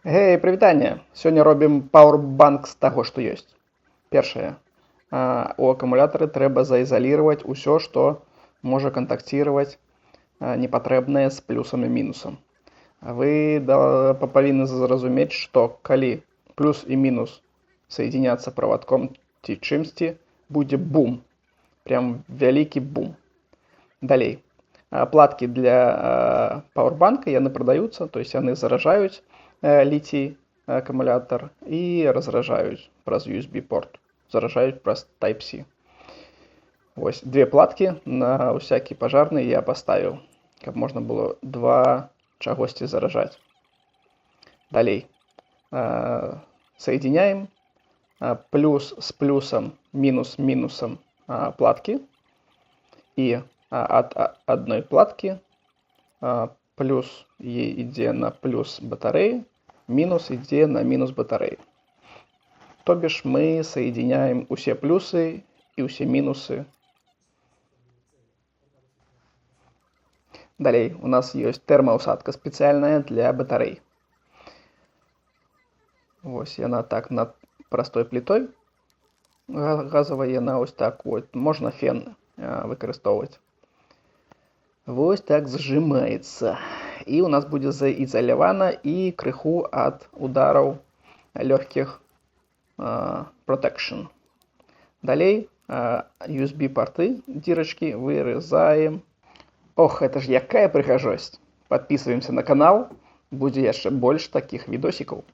Гей, прывітанне! Сёння робім пауэрбанк з таго, што ёсць. Першае. У акумулятары трэба заізаліраваць усё, што можа кантакціраваць непатрэбнае з плюсам і мінусам. Вы павінны зразумець, што калі плюс і мінус соединяцца правадком ці чымсьці, будзе бум. Прям вялікі бум. Далей. Платкі для пауэрбанка, яны прадаюцца, то есть яны заражаюць літій акумулятор і разражаюць праз USB-порт. Заражаюць праз Type-C. Вось, две платкі на всякі пажарны я паставіў, каб можна было два чагосьці заражаць. Далей. Соединяем плюс с плюсом, минус с минусом платки. И от одной платки плюс идет на плюс батареи, минус идет на минус батареи. То бишь мы соединяем все плюсы и все минусы. Далее у нас есть термоусадка специальная для батарей. Вось яна так над простой плитой газовой, яна ось так вот, можно фен выкарыстоўваць. Вось так сжимается. И у нас будет заизолировано и крыху от ударов легких protection. Далее USB-порты, дырочки вырезаем. Ох, это ж якая прыгажосць. Подписываемся на канал, будзе яшчэ больш таких видосиков.